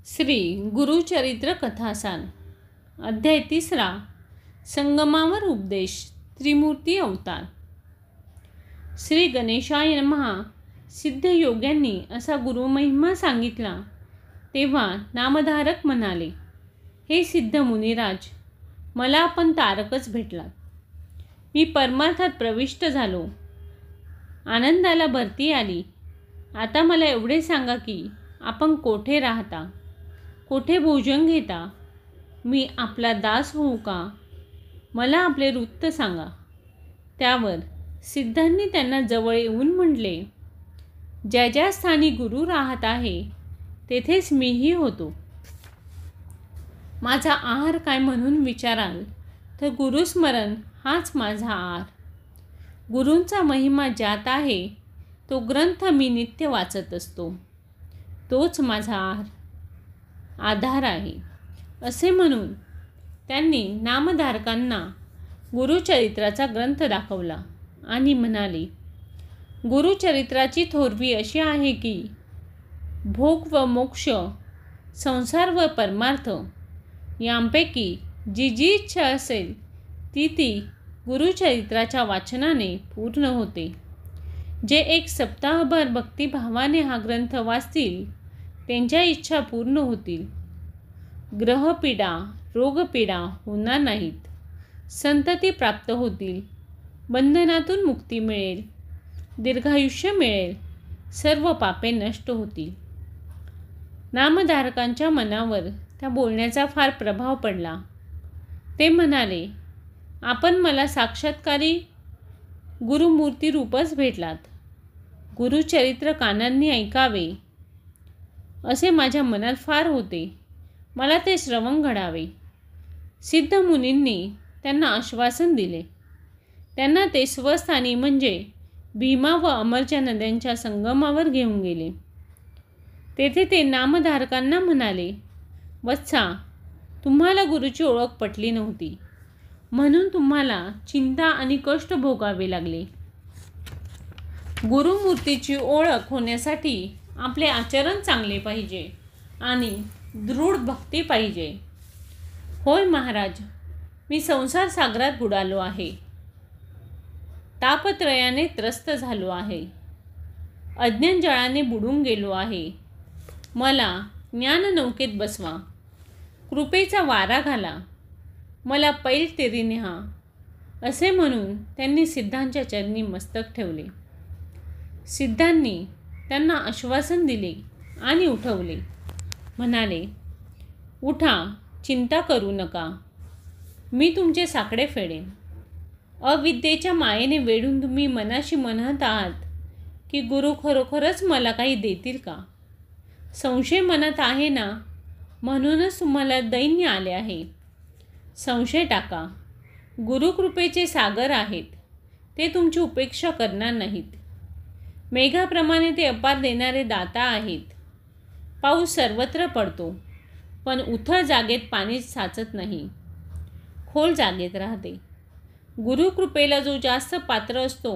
श्री गुरुचरित्र कथासार अध्याय 3 संगमावर उपदेश त्रिमूर्ती अवतार। श्री गणेशाय नमः। सिद्धयोग्यांनी असा गुरुमहिमा सांगितला तेव्हा नामधारक म्हणाले, हे सिद्ध मुनिराज, मला आपण तारकच भेटलात। मी परमार्थात प्रविष्ट झालो, आनंदाला भरती आली। आता मला एवढे सांगा की आपण कोठे राहता, कोठे भोजन घेता, मी आपला दास होऊ का? मला आपले वृत्त सांगा। त्यावर सिद्धांनी त्यांना जवळ येऊन म्हटले, ज्या ज्या स्थानी गुरु राहत आहे तेथेच मीही होतो। माझा आहार काय म्हणून विचाराल तर गुरुस्मरण हाच माझा आहार। गुरूंचा महिमा ज्यात आहे तो ग्रंथ मी नित्य वाचत असतो, तोच माझा आधार आहे। असे म्हणून त्यांनी नामधारकांना गुरुचरित्राचा ग्रंथ दाखवला आणि म्हणाले, गुरुचरित्राची थोरवी अशी आहे की भोग व मोक्ष, संसार व परमार्थ यांपैकी जी जी इच्छा असेल ती गुरुचरित्राच्या वाचनाने पूर्ण होते। जे एक सप्ताहभर भक्तिभावाने हा ग्रंथ वाचतील त्यांच्या इच्छा पूर्ण होतील। ग्रहपीडा, रोगपीडा होणार नाहीत, संतती प्राप्त होतील, बंधनातून मुक्ती मिळेल, दीर्घायुष्य मिळेल, सर्व पापे नष्ट होतील। नामधारकांच्या मनावर त्या बोलण्याचा फार प्रभाव पडला। ते म्हणाले, आपण मला साक्षात्कारी गुरुमूर्ती रूपच भेटलात। गुरुचरित्र कानांनी ऐकावे असे माझ्या मनात फार होते, मला ते श्रवण घडावे। सिद्ध मुनींनी त्यांना आश्वासन दिले। त्यांना ते स्वस्थानी म्हणजे भीमा व अमरच्या नद्यांच्या संगमावर घेऊन गेले। तेथे ते नामधारकांना म्हणाले, वत्सा, तुम्हाला गुरुची ओळख पटली नव्हती म्हणून तुम्हाला चिंता आणि कष्ट भोगावे लागले। गुरुमूर्तीची ओळख होण्यासाठी आपले आचरण चांगले पाहिजे आणि दृढ भक्ती पाहिजे। होय महाराज, मी संसार सागरात बुडालो आहे, तापत्रयाने त्रस्त झालो आहे, अज्ञान जळाने बुडून गेलो आहे। मला ज्ञान नौकेत बसवा, कृपेचा वारा घाला, मला पैल तेरी न्या। असे म्हणून त्यांनी सिद्धांच्या चरणी मस्तक ठेवले। सिद्धांनी त्यांना आश्वासन दिले आणि उठवले। म्हणाले, उठा, चिंता करू नका, मी तुमचे साकडे फेडेन। अविद्येच्या मायेने वेढून तुम्ही मनाशी म्हणत आहात की गुरु खरोखरच मला काही देतील का? संशय मनात आहे ना, म्हणूनच तुम्हाला दैन्य आले आहे। संशय टाका, गुरुकृपेचे सागर आहेत, ते तुमची उपेक्षा करणार नाहीत। मेघाप्रमाणे ते अपार देणारे दाता आहेत। पाऊस सर्वत्र पडतो, पण उथळ जागेत पाणी साचत नाही, खोल जागेत राहते। गुरुकृपेला जो जास्त पात्र असतो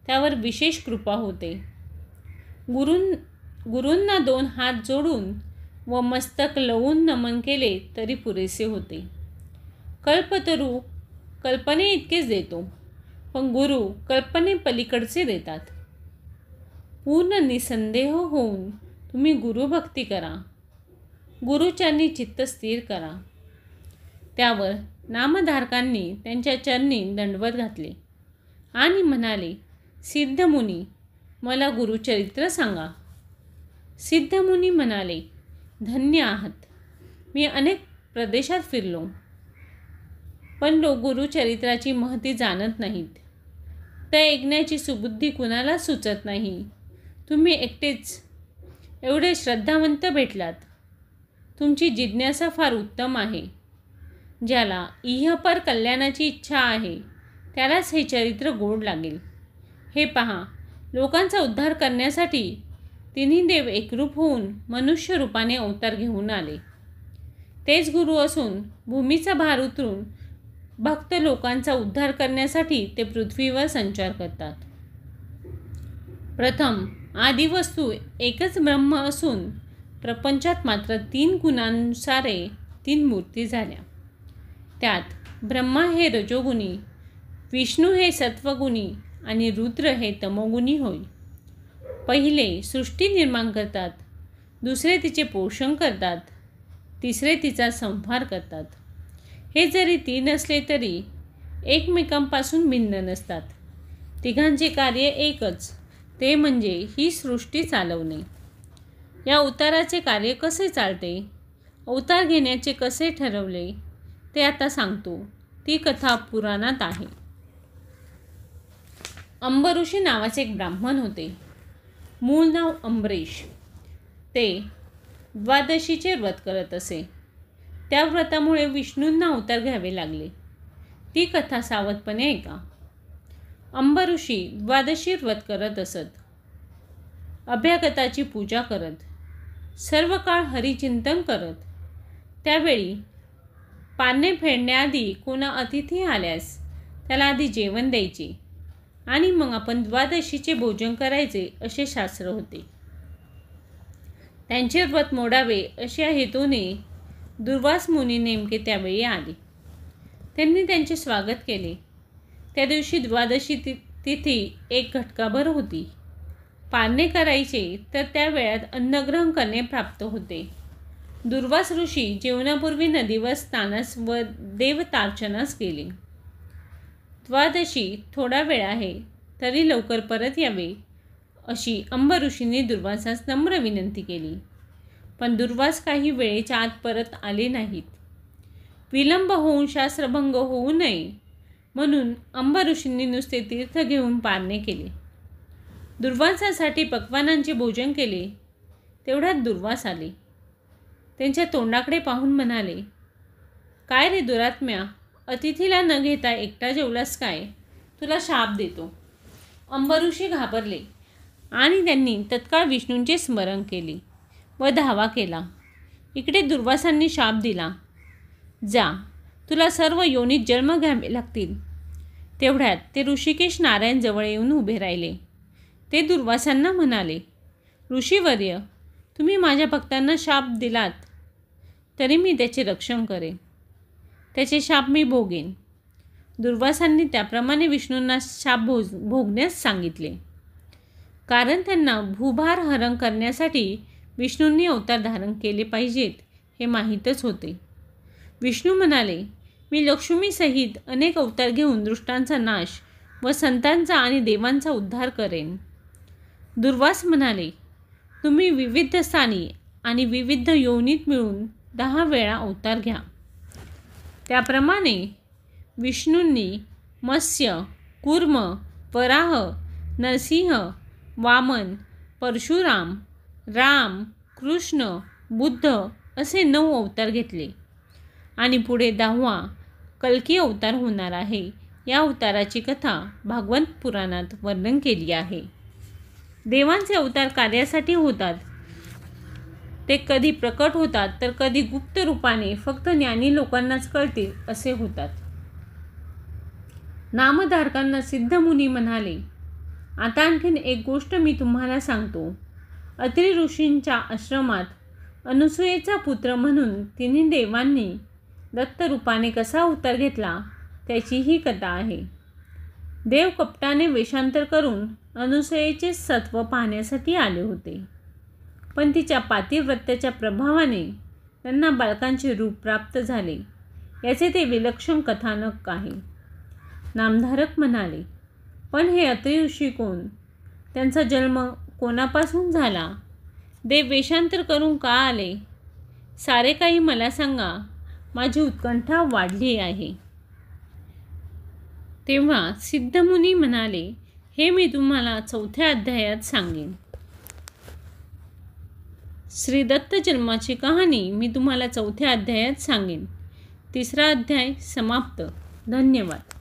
त्यावर विशेष कृपा होते। गुरूंना 2 हात जोडून व मस्तक लवून नमन केले तरी पुरेसे होते। कल्पतरू कल्पने इतकेच देतो, पण गुरु कल्पने पलीकडचे देतात। पूर्ण निसंदेह होऊन तुम्ही गुरुभक्ती करा, गुरुचरणी चित्त स्थिर करा। त्यावर नामधारकांनी त्यांच्या चरणी दंडवत घातले आणि म्हणाले, सिद्ध मुनी, मला गुरुचरित्र सांगा। सिद्ध मुनी म्हणाले, धन्य आहात, मी अनेक प्रदेशात फिरलो, पण लोक गुरुचरित्राची महती जाणत नाहीत। त्या ऐकण्याची सुबुद्धी कुणाला सुचत नाही। तुम्ही एकटेच एवढे श्रद्धावंत भेटलात। तुमची जिज्ञासा फार उत्तम आहे। ज्याला इहपर कल्याणाची इच्छा आहे त्यालाच हे चरित्र गोड लागेल। हे पहा, लोकांचा उद्धार करण्यासाठी तिन्ही देव एकरूप होऊन मनुष्य रूपाने अवतार घेऊन आले। तेच गुरु असून भूमीचा भार उतरून भक्त लोकांचा उद्धार करण्यासाठी ते पृथ्वीवर संचार करतात। प्रथम आदिवस्तू एकच ब्रह्म असून प्रपंचात मात्र 3 गुणांनुसारे 3 मूर्ती झाल्या. त्यात ब्रह्मा हे रजोगुणी, विष्णू हे सत्वगुणी आणि रुद्र हे तमोगुणी होय. पहिले सृष्टी निर्माण करतात, दुसरे तिचे पोषण करतात, तिसरे तिचा संहार करतात. हे जरी 3 असले तरी एकमेकांपासून भिन्न नसतात. तिघांचे कार्य एकच, ते म्हणजे ही सृष्टी चालवणे. या अवताराचे कार्य कसे चालते, अवतार घेण्याचे कसे ठरवले ते आता सांगतो. ती कथा पुराणात आहे. अंबऋषी नावाचे एक ब्राह्मण होते. मूळ नाव अंबरीश. ते द्वादशीचे व्रत करत असे. त्या व्रतामुळे विष्णूंना अवतार घ्यावे लागले. ती कथा सावधपणे ऐका. अंबऋषी द्वादशी व्रत करत असत. अभ्यागताची पूजा करत, सर्व काळ हरिचिंतन करत. त्यावेळी पाने फेडण्याआधी कोणा अतिथी आल्यास त्याला आधी जेवण द्यायचे आणि मग आपण द्वादशीचे भोजन करायचे असे शास्त्र होते. त्यांचे व्रत मोडावे अशा हेतूने दुर्वास मुनी नेमके त्यावेळी आले. त्यांनी त्यांचे स्वागत केले. त्या दिवशी द्वादशी तिथी 1 घटकाभर होती. पारणे करायचे तर त्या वेळात अन्नग्रहण करणे प्राप्त होते. दुर्वास ऋषी जेवणापूर्वी नदीवर स्नानास व देवतार्चनास गेले. द्वादशी थोडा वेळ आहे, तरी लवकर परत यावे अशी अंबऋषींनी दुर्वासास नम्र विनंती केली. पण दुर्वास काही वेळेच्या आत परत आले नाहीत. विलंब होऊन शास्त्रभंग होऊ नये म्हणून अंबऋषींनी नुसते तीर्थ घेऊन पारणे केले. दुर्वासासाठी पक्वानांचे भोजन केले. तेवढ्यात दुर्वास आले. त्यांच्या तोंडाकडे पाहून म्हणाले, काय रे दुरात्म्या, अतिथीला न घेता एकटा जेवलास काय? तुला शाप देतो. अंबऋषी घाबरले आणि त्यांनी तत्काळ विष्णूंचे स्मरण केले व धावा केला. इकडे दुर्वासांनी शाप दिला, जा, तुला सर्व योनीत जन्म घ्यावे लागतील. तेवढ्यात ते ऋषिकेश नारायण जवळ येऊन उभे राहिले. ते दुर्वासांना म्हणाले, ऋषीवर्य, तुम्ही माझ्या भक्तांना शाप दिलात तरी मी त्याचे रक्षण करेन. त्याचे शाप मी भोगेन. दुर्वासांनी त्याप्रमाणे विष्णूंना शाप भोगण्यास सांगितले. कारण त्यांना भूभार हरण करण्यासाठी विष्णूंनी अवतार धारण केले पाहिजेत हे माहीतच होते. विष्णू म्हणाले, मी लक्ष्मीसहित अनेक अवतार घेऊन दुष्टांचा नाश व संतांचा आणि देवांचा उद्धार करेन. दुर्वास म्हणाले, तुम्ही विविध स्थानी आणि विविध योनीत मिळून 10 वेळा अवतार घ्या. त्याप्रमाणे विष्णूंनी मत्स्य, कूर्म, वराह, नरसिंह, वामन, परशुराम, राम, कृष्ण, बुद्ध असे 9 अवतार घेतले आणि पुढे 10वा कल्की अवतार होणार आहे. या अवताराची कथा भागवत पुराणात वर्णन केली आहे. देवांचे अवतार कार्यासाठी होतात. ते कधी प्रकट होतात तर कधी गुप्त रूपाने फक्त ज्ञानी लोकांनाच कळतील असे होतात. नामधारकांना सिद्धमुनी म्हणाले, आता आणखीन एक गोष्ट मी तुम्हाला सांगतो. अत्रि ऋषींच्या आश्रमात अनुसूयेचा पुत्र म्हणून तिन्ही देवांनी दत्त रूपाने कसा अवतार घेतला त्याची ही कथा आहे. देव कपटाने वेषांतर करून अनुसूयेचे सत्व पाहण्यासाठी आले होते, पण तिच्या पातिव्रत्याच्या प्रभावाने त्यांना बालकांचे रूप प्राप्त झाले. याचे ते विलक्षण कथानक आहे. नामधारक म्हणाले, पण हे अत्रि ऋषी कोण? त्यांचा जन्म कोणापासून झाला? देव वेषांतर करून का आले? सारे काही मला सांगा, माझी उत्कंठा वाढली आहे. तेव्हा सिद्धमुनी म्हणाले, हे मी तुम्हाला 4थ्या अध्यायात सांगेन. श्री दत्त जन्माची कहाणी मी तुम्हाला 4थ्या अध्यायात सांगेन. 3रा अध्याय समाप्त. धन्यवाद.